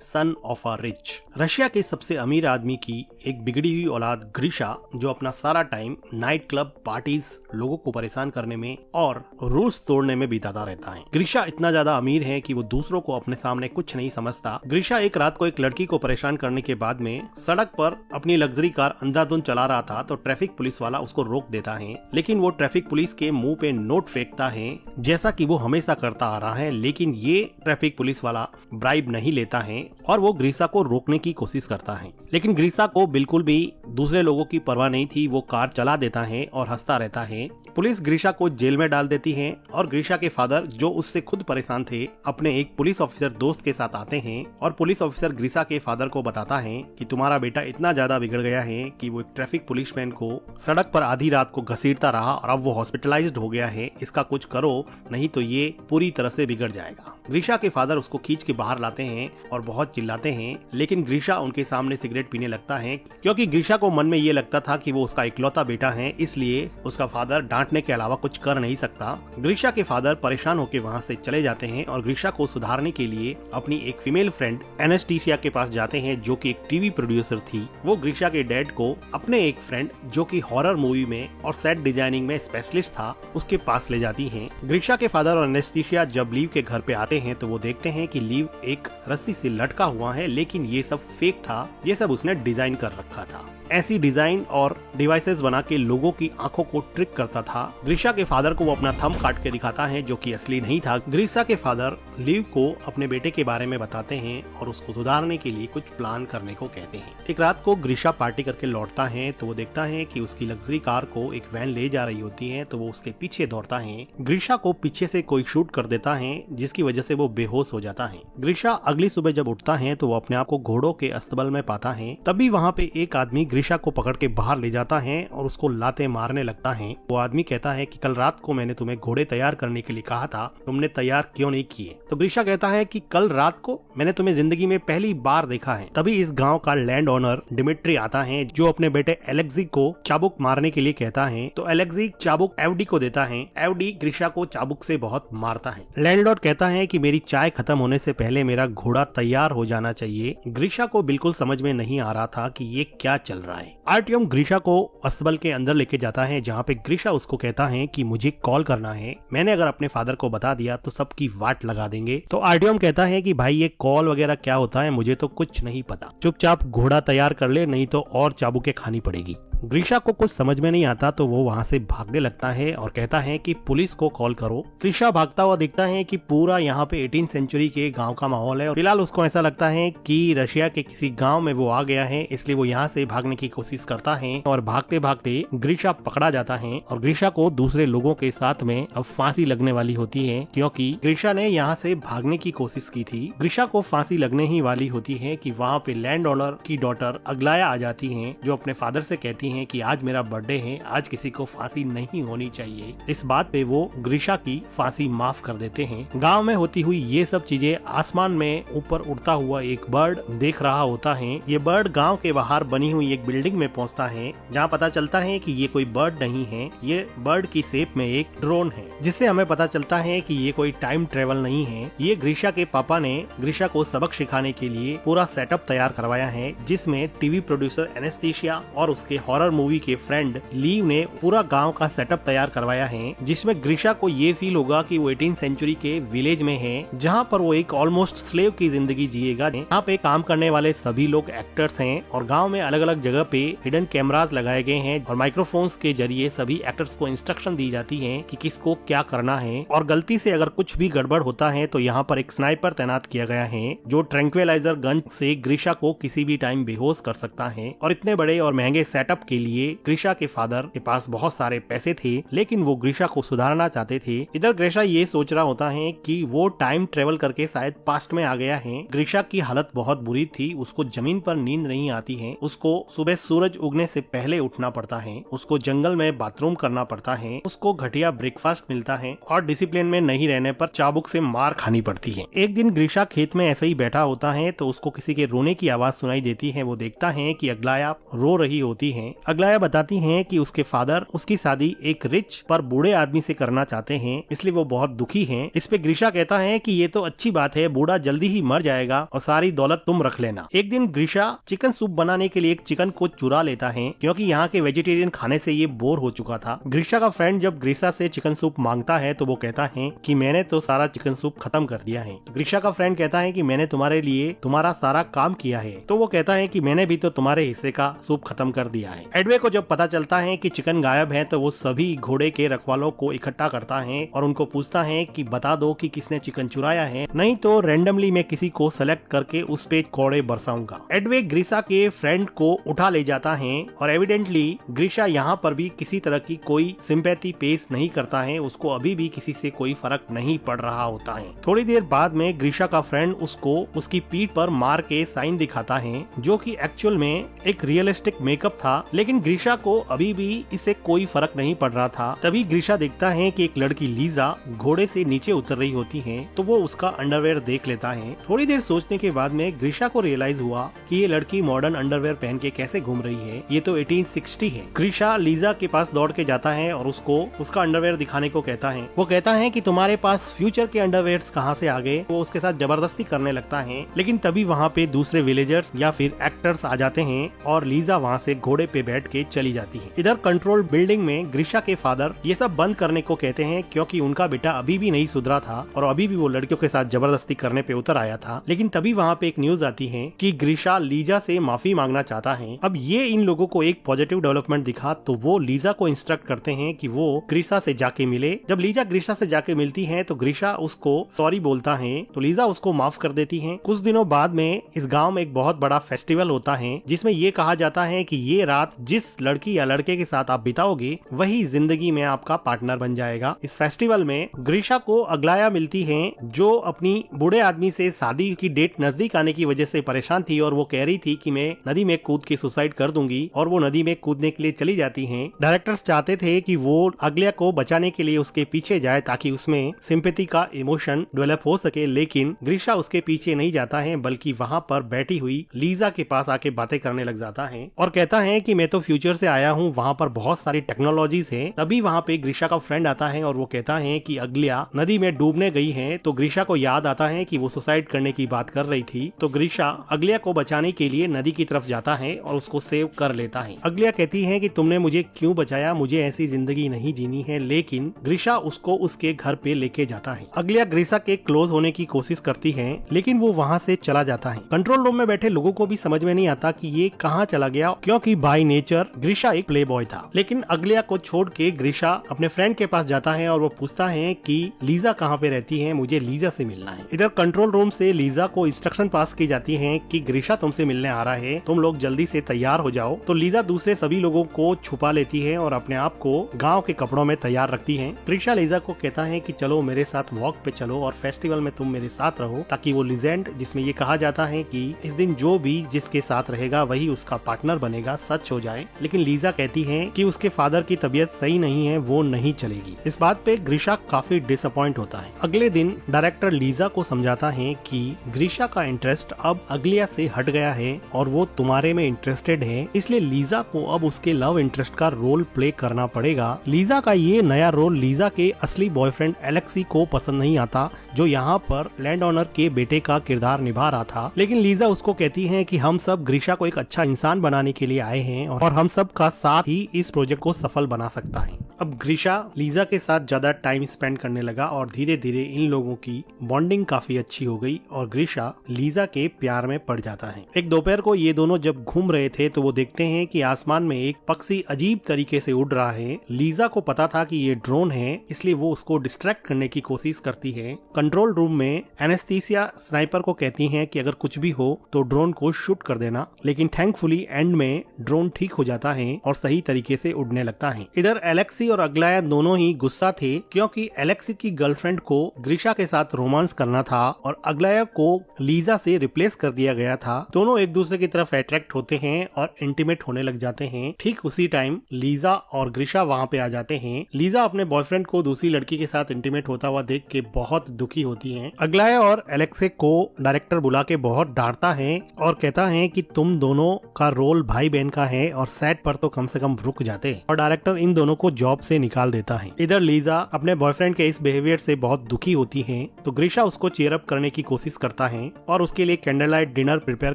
Son of a rich. Russia के सबसे अमीर आदमी की एक बिगड़ी हुई औलाद ग्रीशा, जो अपना सारा टाइम नाइट क्लब पार्टीज, लोगों को परेशान करने में और रूल्स तोड़ने में बिताता रहता है। ग्रीशा इतना ज्यादा अमीर है कि वो दूसरों को अपने सामने कुछ नहीं समझता। ग्रीशा एक रात को एक लड़की को परेशान करने के बाद में सड़क पर अपनी लग्जरी कार अंधाधुंध चला रहा था तो ट्रैफिक पुलिस वाला उसको रोक देता है, लेकिन वो ट्रैफिक पुलिस के मुंह पे नोट फेंकता है जैसा कि वो हमेशा करता आ रहा है। लेकिन ये ट्रैफिक पुलिस वाला ब्राइब नहीं लेता है और वो ग्रीशा को रोकने की कोशिश करता है, लेकिन ग्रीशा को बिल्कुल भी दूसरे लोगों की परवाह नहीं थी। वो कार चला देता है और हंसता रहता है। पुलिस ग्रीशा को जेल में डाल देती है और ग्रीशा के फादर, जो उससे खुद परेशान थे, अपने एक पुलिस ऑफिसर दोस्त के साथ आते हैं और पुलिस ऑफिसर ग्रीशा के फादर को बताता है कि तुम्हारा बेटा इतना ज्यादा बिगड़ गया है कि वो एक ट्रैफिक पुलिसमैन को सड़क पर आधी रात को घसीटता रहा और अब वो हॉस्पिटलाइज्ड हो गया है। इसका कुछ करो, नहीं तो ये पूरी तरह से बिगड़ जाएगा। ग्रीशा के फादर उसको खींच के बाहर लाते हैं और बहुत चिल्लाते हैं, लेकिन ग्रीशा उनके सामने सिगरेट पीने लगता है क्योंकि ग्रीशा को मन में ये लगता था कि वो उसका इकलौता बेटा है, इसलिए उसका फादर डांटने के अलावा कुछ कर नहीं सकता। ग्रीशा के फादर परेशान होकर वहाँ से चले जाते हैं और ग्रीशा को सुधारने के लिए अपनी एक फीमेल फ्रेंड एनेस्टीसिया के पास जाते हैं, जो कि एक टीवी प्रोड्यूसर थी। वो ग्रीशा के डैड को अपने एक फ्रेंड, जो कि हॉरर मूवी में और सेट डिजाइनिंग में स्पेशलिस्ट था, उसके पास ले जाती हैं। ग्रीशा के फादर और एनेस्टीसिया जब लीव के घर पे आते हैं तो वो देखते हैं कि लीव एक रस्सी से लटका हुआ है, लेकिन ये सब फेक था, ये सब उसने डिजाइन कर रखा था। ऐसी डिजाइन और डिवाइसेस बना के लोगों की आंखों को ट्रिक करता था। ग्रीशा के फादर को वो अपना थंब काट के दिखाता है, जो कि असली नहीं था। ग्रीशा के फादर लीव को अपने बेटे के बारे में बताते हैं और उसको सुधारने के लिए कुछ प्लान करने को कहते हैं। एक रात को ग्रीशा पार्टी करके लौटता है तो वो देखता है कि उसकी लग्जरी कार को एक वैन ले जा रही होती है, तो वो उसके पीछे दौड़ता है। ग्रीशा को पीछे से कोई शूट कर देता है, जिसकी वजह से वो बेहोश हो जाता है। ग्रीशा अगली सुबह जब उठता है तो वो अपने आप को घोड़ों के अस्तबल में पाता है। तभी वहाँ पे एक आदमी ग्रीशा को पकड़ के बाहर ले जाता है और उसको लाते मारने लगता है। वो आदमी कहता है कि कल रात को मैंने तुम्हें घोड़े तैयार करने के लिए कहा था, तुमने तैयार क्यों नहीं किए? तो ग्रीशा कहता है कि कल रात को मैंने तुम्हें जिंदगी में पहली बार देखा है। तभी इस गांव का लैंड ओनर डिमिट्री आता है, जो अपने बेटे एलेक्सी को चाबुक मारने के लिए कहता है। तो एलेक्सी चाबुक एवडी को देता है। एवडी ग्रीशा को चाबुक से बहुत मारता है। लैंडलॉर्ड कहता है कि मेरी चाय खत्म होने से पहले मेरा घोड़ा तैयार हो जाना चाहिए। ग्रीशा को बिल्कुल समझ में नहीं आ रहा था कि ये क्या चल रहा है। आर्टियम ग्रीशा को अस्तबल के अंदर लेके जाता है, जहाँ पे ग्रीशा उसको कहता है कि मुझे कॉल करना है, मैंने अगर अपने फादर को बता दिया तो सबकी वाट लगा देंगे। तो आर्टियम कहता है कि भाई ये कॉल वगैरह क्या होता है, मुझे तो कुछ नहीं पता, चुपचाप घोड़ा तैयार कर ले, नहीं तो और चाबुकें खानी पड़ेगी। ग्रीशा को कुछ समझ में नहीं आता तो वो वहाँ से भागने लगता है और कहता है कि पुलिस को कॉल करो। ग्रीशा भागता हुआ दिखता है कि पूरा यहाँ पे 18th सेंचुरी के गांव का माहौल है और फिलहाल उसको ऐसा लगता है कि रशिया के किसी गांव में वो आ गया है, इसलिए वो यहाँ से भागने की कोशिश करता है और भागते भागते ग्रीशा पकड़ा जाता है और ग्रीशा को दूसरे लोगों के साथ में अब फांसी लगने वाली होती है, क्योंकि ग्रीशा ने यहाँ से भागने की कोशिश की थी। ग्रीशा को फांसी लगने ही वाली होती है कि वहाँ पे लैंड ओनर की डॉटर अग्लाया आ जाती है, जो अपने फादर से कहती है कि आज मेरा बर्थडे है, आज किसी को फांसी नहीं होनी चाहिए। इस बात पे वो ग्रीशा की फांसी माफ कर देते हैं। गांव में होती हुई ये सब चीजें आसमान में ऊपर उड़ता हुआ एक बर्ड देख रहा होता है। ये बर्ड गांव के बाहर बनी हुई एक बिल्डिंग में पहुंचता है, जहां पता चलता है कि ये कोई बर्ड नहीं है, ये बर्ड की शेप में एक ड्रोन है, जिससे हमें पता चलता है कि ये कोई टाइम ट्रेवल नहीं है। ये ग्रीशा के पापा ने ग्रीशा को सबक सिखाने के लिए पूरा सेटअप तैयार करवाया है, जिसमें टीवी प्रोड्यूसर एनेस्टीसिया और उसके हॉरर मूवी के फ्रेंड लीव ने पूरा गांव का सेटअप तैयार करवाया है, जिसमें ग्रीशा को ये फील होगा कि वो 18th सेंचुरी के विलेज में है, जहां पर वो एक ऑलमोस्ट स्लेव की जिंदगी जिएगा। यहाँ पे काम करने वाले सभी लोग एक्टर्स हैं और गांव में अलग अलग जगह पे हिडन कैमरास लगाए गए हैं और माइक्रोफोन्स के जरिए सभी एक्टर्स को इंस्ट्रक्शन दी जाती है कि किसको क्या करना है, और गलती से अगर कुछ भी गड़बड़ होता है तो यहाँ पर एक स्नाइपर तैनात किया गया है, जो ट्रैंक्विलाइजर गन से ग्रीशा को किसी भी टाइम बेहोश कर सकता है। और इतने बड़े और महंगे सेटअप के लिए ग्रीशा के फादर के पास बहुत सारे पैसे थे, लेकिन वो ग्रीशा को सुधारना चाहते थे। इधर ग्रीशा ये सोच रहा होता है कि वो टाइम ट्रेवल करके शायद पास्ट में आ गया है। ग्रीशा की हालत बहुत बुरी थी, उसको जमीन पर नींद नहीं आती है, उसको सुबह सूरज उगने से पहले उठना पड़ता है, उसको जंगल में बाथरूम करना पड़ता है, उसको घटिया ब्रेकफास्ट मिलता है और डिसिप्लिन में नहीं रहने पर चाबुक से मार खानी पड़ती है। एक दिन ग्रीशा खेत में ऐसे ही बैठा होता है तो उसको किसी के रोने की आवाज सुनाई देती है। वो देखता है कि अग्लाया रो रही होती है अग्लाया बताती है कि उसके फादर उसकी शादी एक रिच पर बूढ़े आदमी से करना चाहते हैं, इसलिए वो बहुत दुखी हैं। इस पे ग्रीशा कहता है कि ये तो अच्छी बात है, बूढ़ा जल्दी ही मर जाएगा और सारी दौलत तुम रख लेना। एक दिन ग्रीशा चिकन सूप बनाने के लिए एक चिकन को चुरा लेता है, क्योंकि यहाँ के वेजिटेरियन खाने से ये बोर हो चुका था। ग्रीशा का फ्रेंड जब ग्रीशा से चिकन सूप मांगता है तो वो कहता है कि मैंने तो सारा चिकन सूप खत्म कर दिया है। ग्रीशा का फ्रेंड कहता है कि मैंने तुम्हारे लिए तुम्हारा सारा काम किया है, तो वो कहता है कि मैंने भी तो तुम्हारे हिस्से का सूप खत्म कर दिया है। एडवे को जब पता चलता है कि चिकन गायब है तो वो सभी घोड़े के रखवालों को इकट्ठा करता है और उनको पूछता है कि बता दो कि किसने चिकन चुराया है, नहीं तो रैंडमली मैं किसी को सेलेक्ट करके उस पे कोड़े बरसाऊंगा। एडवे ग्रीशा के फ्रेंड को उठा ले जाता है और एविडेंटली ग्रीशा यहाँ पर भी किसी तरह की कोई सिंपैथी पेश नहीं करता है, उसको अभी भी किसी से कोई फर्क नहीं पड़ रहा होता है। थोड़ी देर बाद में ग्रीशा का फ्रेंड उसको उसकी पीठ पर मार के साइन दिखाता है, जो कि एक्चुअल में एक रियलिस्टिक मेकअप था, लेकिन ग्रीशा को अभी भी इससे कोई फर्क नहीं पड़ रहा था। तभी ग्रीशा देखता है कि एक लड़की लीजा घोड़े से नीचे उतर रही होती है, तो वो उसका अंडरवेयर देख लेता है। थोड़ी देर सोचने के बाद में ग्रीशा को रियलाइज हुआ कि ये लड़की मॉडर्न अंडरवेयर पहन के कैसे घूम रही है, ये तो 1860 है। ग्रीशा लीजा के पास दौड़ के जाता है और उसको उसका अंडरवेयर दिखाने को कहता है। वो कहता है कि तुम्हारे पास फ्यूचर के अंडरवेयर्स कहाँ से आ गए। वो उसके साथ जबरदस्ती करने लगता है, लेकिन तभी वहाँ पे दूसरे विलेजर्स या फिर एक्टर्स आ जाते हैं और लीजा वहाँ से घोड़े पे बैठ के चली जाती है। इधर कंट्रोल बिल्डिंग में ग्रीशा के फादर ये सब बंद करने को कहते हैं, क्योंकि उनका बेटा अभी भी नहीं सुधरा था और अभी भी वो लड़कियों के साथ जबरदस्ती करने पे उतर आया था। लेकिन तभी वहाँ पे एक न्यूज आती है कि ग्रीशा लीजा से माफी मांगना चाहता है। अब ये इन लोगों को एक पॉजिटिव डेवलपमेंट दिखा, तो वो लीजा को इंस्ट्रक्ट करते हैं कि वो ग्रीशा से जाके मिले। जब लीजा ग्रीशा से जाके मिलती है तो ग्रीशा उसको सॉरी बोलता है, तो लीजा उसको माफ कर देती है। कुछ दिनों बाद में इस गाँव में एक बहुत बड़ा फेस्टिवल होता है, जिसमें ये कहा जाता है कि ये रात जिस लड़की या लड़के के साथ आप बिताओगे वही जिंदगी में आपका पार्टनर बन जाएगा। इस फेस्टिवल में ग्रीशा को अग्लाया मिलती है, जो अपनी बूढ़े आदमी से शादी की डेट नजदीक आने की वजह से परेशान थी और वो कह रही थी कि मैं नदी में कूद के सुसाइड कर दूंगी, और वो नदी में कूदने के लिए चली जाती हैं। डायरेक्टर्स चाहते थे कि वो अग्लाया को बचाने के लिए उसके पीछे जाए ताकि उसमें सिंपैथी का इमोशन डेवलप हो सके, लेकिन ग्रीशा उसके पीछे नहीं जाता है, बल्कि वहाँ पर बैठी हुई लीजा के पास आके बातें करने लग जाता है और कहता है कि मैं तो फ्यूचर से आया हूँ, वहाँ पर बहुत सारी टेक्नोलॉजीज है। तभी वहाँ पे ग्रीशा का फ्रेंड आता है और वो कहता है कि अग्लाया नदी में डूबने गई है। तो ग्रीशा को याद आता है कि वो सुसाइड करने की बात कर रही थी, तो ग्रीशा अग्लाया को बचाने के लिए नदी की तरफ जाता है और उसको सेव कर लेता है। अग्लाया कहती है कि तुमने मुझे क्यों बचाया, मुझे ऐसी जिंदगी नहीं जीनी है, लेकिन ग्रीशा उसको उसके घर पे लेके जाता है। अग्लाया ग्रीशा के क्लोज होने की कोशिश करती है, लेकिन वो वहाँ से चला जाता है। कंट्रोल रूम में बैठे लोगों को भी समझ में नहीं आता कि ये कहाँ चला गया, क्योंकि बाय नेचर ग्रीशा एक प्ले बॉय था। लेकिन अग्लाया को छोड़ के ग्रीशा अपने फ्रेंड के पास जाता है और वो पूछता है कि लीजा कहाँ पे रहती है, मुझे लीजा से मिलना है। इधर कंट्रोल रूम से लीजा को इंस्ट्रक्शन पास की जाती है कि ग्रीशा तुमसे मिलने आ रहा है, तुम लोग जल्दी से तैयार हो जाओ। तो लीजा दूसरे सभी लोगों को छुपा लेती है और अपने आप को गाँव के कपड़ों में तैयार रखती है। ग्रीशा लीजा को कहता है कि चलो मेरे साथ वॉक पे चलो और फेस्टिवल में तुम मेरे साथ रहो, ताकि वो लीजेंड जिसमें ये कहा जाता है कि इस दिन जो भी जिसके साथ रहेगा वही उसका पार्टनर बनेगा, सच हो जाए। लेकिन लीजा कहती है कि उसके फादर की तबीयत सही नहीं है, वो नहीं चलेगी। इस बात पे ग्रीशा काफी डिसअपॉइंट होता है। अगले दिन डायरेक्टर लीजा को समझाता है कि ग्रीशा का इंटरेस्ट अब अग्लाया से हट गया है और वो तुम्हारे में इंटरेस्टेड है, इसलिए लीजा को अब उसके लव इंटरेस्ट का रोल प्ले करना पड़ेगा। लीजा का ये नया रोल लीजा के असली बॉयफ्रेंड एलेक्सी को पसंद नहीं आता, जो यहाँ पर लैंड ओनर के बेटे का किरदार निभा रहा था। लेकिन लीजा उसको कहती है कि हम सब ग्रीशा को एक अच्छा इंसान बनाने के लिए आए हैं और हम सब का साथ ही इस प्रोजेक्ट को सफल बना सकता है। अब ग्रीशा लीजा के साथ ज्यादा टाइम स्पेंड करने लगा और धीरे धीरे इन लोगों की बॉन्डिंग काफी अच्छी हो गई और ग्रीशा लीजा के प्यार में पड़ जाता है। एक दोपहर को ये दोनों जब घूम रहे थे तो वो देखते हैं कि आसमान में एक पक्षी अजीब तरीके से उड़ रहा है। लीजा को पता था कि ये ड्रोन है, इसलिए वो उसको डिस्ट्रैक्ट करने की कोशिश करती है। कंट्रोल रूम में एनेस्थीसिया स्नाइपर को कहती है कि अगर कुछ भी हो तो ड्रोन को शूट कर देना, लेकिन थैंकफुली एंड में ड्रोन ठीक हो जाता है और सही तरीके से उड़ने लगता है। इधर एलेक्सी एलेक्सी और अग्लाया दोनों ही गुस्सा थे क्योंकि एलेक्सी की गर्लफ्रेंड को ग्रीशा के साथ रोमांस करना था और अग्लाया को लीजा से रिप्लेस कर दिया गया था। दोनों एक दूसरे की तरफ अट्रैक्ट होते हैं और इंटीमेट होने लग जाते हैं। ठीक उसी टाइम लीजा और ग्रीशा वहाँ पे आ जाते हैं। लीजा अपने बॉयफ्रेंड को दूसरी लड़की के साथ इंटीमेट होता हुआ देख के बहुत दुखी होती है। अग्लाया और एलेक्सी को डायरेक्टर बुला के बहुत डांटता है और कहता है कि तुम दोनों का रोल भाई बहन का है और सेट पर तो कम से कम रुक जाते, और डायरेक्टर इन दोनों को जॉब से निकाल देता है। इधर लीजा अपने बॉयफ्रेंड के इस बिहेवियर से बहुत दुखी होती है तो ग्रीशा उसको चीयर अप करने की कोशिश करता है और उसके लिए कैंडल लाइट डिनर प्रिपेयर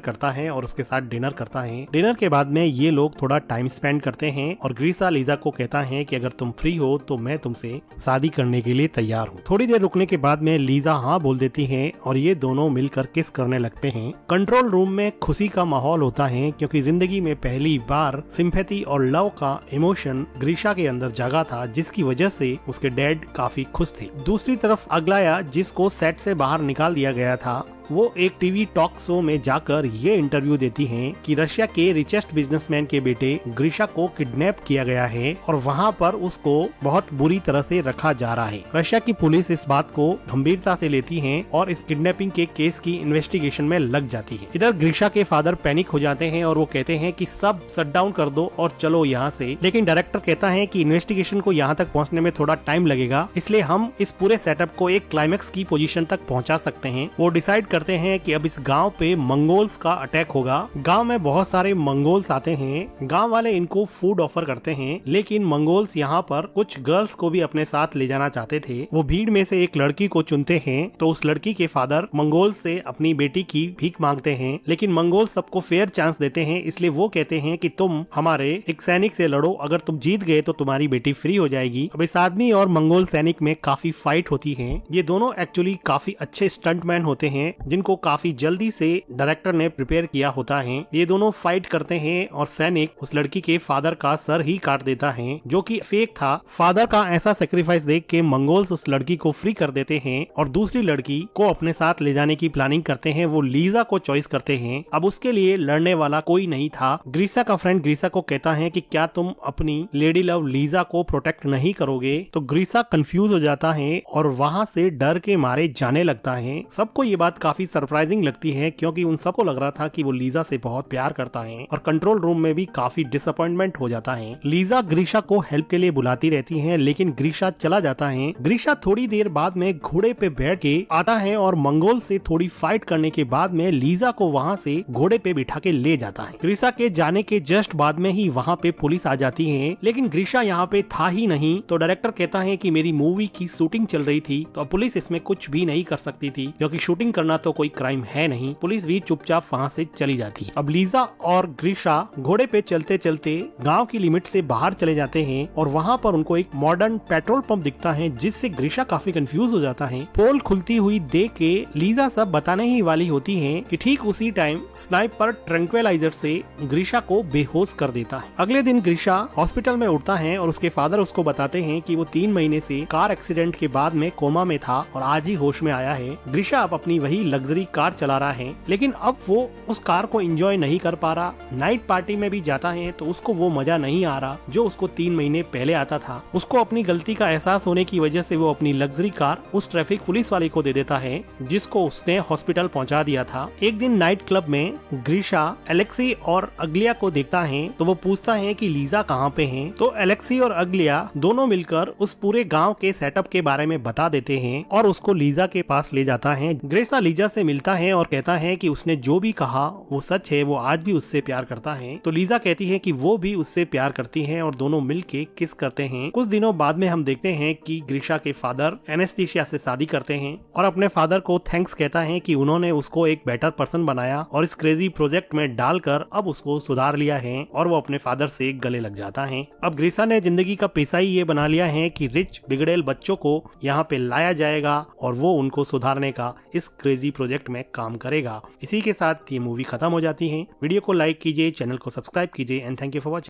करता है और उसके साथ डिनर करता है। डिनर के बाद में ये लोग थोड़ा टाइम स्पेंड करते हैं और ग्रीशा लीजा को कहता है कि अगर तुम फ्री हो तो मैं तुमसे शादी करने के लिए तैयार हूँ। थोड़ी देर रुकने के बाद में लीजा हाँ बोल देती है और ये दोनों मिलकर किस करने लगते हैं। कंट्रोल रूम में खुशी का माहौल होता है क्योंकि जिंदगी में पहली बार सिंपैथी और लव का इमोशन ग्रीशा के अंदर जागा था, जिसकी वजह से उसके डैड काफी खुश थे। दूसरी तरफ अग्लाया, जिसको सेट से बाहर निकाल दिया गया था, वो एक टीवी टॉक शो में जाकर ये इंटरव्यू देती हैं कि रशिया के रिचेस्ट बिजनेसमैन के बेटे ग्रीशा को किडनैप किया गया है और वहाँ पर उसको बहुत बुरी तरह से रखा जा रहा है। रशिया की पुलिस इस बात को गंभीरता से लेती है और इस किडनैपिंग के केस की इन्वेस्टिगेशन में लग जाती है। इधर ग्रीशा के फादर पैनिक हो जाते हैं और वो कहते हैं कि सब शट डाउन कर दो और चलो यहाँ से, लेकिन डायरेक्टर कहता है कि इन्वेस्टिगेशन को यहाँ तक पहुँचने में थोड़ा टाइम लगेगा, इसलिए हम इस पूरे सेटअप को एक क्लाइमेक्स की पोजीशन तक पहुँचा सकते हैं। वो डिसाइड करते हैं कि अब इस गांव पे मंगोल्स का अटैक होगा। गांव में बहुत सारे मंगोल्स आते हैं। गांव वाले इनको फूड ऑफर करते हैं, लेकिन मंगोल्स यहाँ पर कुछ गर्ल्स को भी अपने साथ ले जाना चाहते थे। वो भीड़ में से एक लड़की को चुनते हैं तो उस लड़की के फादर मंगोल से अपनी बेटी की भीख मांगते हैं, लेकिन मंगोल सबको फेयर चांस देते हैं, इसलिए वो कहते हैं कि तुम हमारे एक सैनिक से लड़ो, अगर तुम जीत गए तो तुम्हारी बेटी फ्री हो जाएगी। अब इस आदमी और मंगोल सैनिक में काफी फाइट होती है। ये दोनों एक्चुअली काफी अच्छे स्टंटमैन होते हैं जिनको काफी जल्दी से डायरेक्टर ने प्रिपेयर किया होता है। ये दोनों फाइट करते हैं और सैनिक उस लड़की के फादर का सर ही काट देता है, जो कि फेक था। फादर का ऐसा सेक्रीफाइस देख के मंगोल्स उस लड़की को फ्री कर देते हैं और दूसरी लड़की को अपने साथ ले जाने की प्लानिंग करते हैं। वो लीजा को चॉइस करते हैं। अब उसके लिए लड़ने वाला कोई नहीं था। ग्रीशा का फ्रेंड ग्रीशा को कहता है कि क्या तुम अपनी लेडी लव लीजा को प्रोटेक्ट नहीं करोगे, तो ग्रीशा कंफ्यूज हो जाता है और वहाँ से डर के मारे जाने लगता है। सबको ये बात काफी सरप्राइजिंग लगती है क्योंकि उन सबको लग रहा था कि वो लीजा से बहुत प्यार करता है और कंट्रोल रूम में भी काफी डिसअपॉइंटमेंट हो जाता है। लीजा ग्रीशा को हेल्प के लिए बुलाती रहती है, लेकिन ग्रीशा चला जाता है। ग्रीशा थोड़ी देर बाद में घोड़े पे बैठ के आता है और मंगोल से थोड़ी फाइट करने के बाद में लीजा को वहाँ से घोड़े पे बिठा के ले जाता है। ग्रीशा के जाने के जस्ट बाद में ही वहाँ पे पुलिस आ जाती है, लेकिन ग्रीशा यहाँ पे था ही नहीं। तो डायरेक्टर कहता है कि मेरी मूवी की शूटिंग चल रही थी तो पुलिस इसमें कुछ भी नहीं कर सकती थी, क्योंकि शूटिंग करना तो कोई क्राइम है नहीं। पुलिस भी चुपचाप वहाँ से चली जाती है। अब लीजा और ग्रीशा घोड़े पे चलते चलते गांव की लिमिट से बाहर चले जाते हैं और वहाँ पर उनको एक मॉडर्न पेट्रोल पंप दिखता है, जिससे ग्रीशा काफी कंफ्यूज हो जाता है। पोल खुलती हुई देख के लीजा सब बताने ही वाली होती है कि ठीक उसी टाइम स्नाइपर ट्रैंक्विलाइजर से ग्रीशा को बेहोश कर देता है। अगले दिन ग्रीशा हॉस्पिटल में उठता है और उसके फादर उसको बताते हैं कि वो 3 महीने से कार एक्सीडेंट के बाद में कोमा में था और आज ही होश में आया है। ग्रीशा अब अपनी वही लग्जरी कार चला रहा है, लेकिन अब वो उस कार को एंजॉय नहीं कर पा रहा। नाइट पार्टी में भी जाता है तो उसको वो मजा नहीं आ रहा जो उसको 3 महीने पहले आता था। उसको अपनी गलती का एहसास होने की वजह से वो अपनी लग्जरी कार उस ट्रैफिक पुलिस वाले को दे देता है, जिसको उसने हॉस्पिटल पहुंचा दिया था। एक दिन नाइट क्लब में ग्रीशा एलेक्सी और अग्लिया को देखता है तो वो पूछता है कि लीजा कहाँ पे है। तो एलेक्सी और अग्लिया दोनों मिलकर उस पूरे गाँव के सेटअप के बारे में बता देते हैं और उसको लीजा के पास ले जाता है। ग्रीशा लीजा से मिलता है और कहता है कि उसने जो भी कहा वो सच है, वो आज भी उससे प्यार करता है। तो लीजा कहती है कि वो भी उससे प्यार करती है और दोनों मिलके किस करते हैं। कुछ दिनों बाद में हम देखते हैं कि ग्रीशा के फादर एनेस्थीसिया से शादी करते हैं और अपने फादर को थैंक्स कहता है कि उन्होंने उसको एक बेटर पर्सन बनाया और इस क्रेजी प्रोजेक्ट में डालकर अब उसको सुधार लिया है, और वो अपने फादर से गले लग जाता है। अब ग्रीशा ने जिंदगी का पेशा ही ये बना लिया है कि रिच बिगड़ेल बच्चों को यहाँ पे लाया जाएगा और वो उनको सुधारने का इस क्रेजी प्रोजेक्ट में काम करेगा। इसी के साथ ये मूवी खत्म हो जाती है। वीडियो को लाइक कीजिए, चैनल को सब्सक्राइब कीजिए and thank you for watching.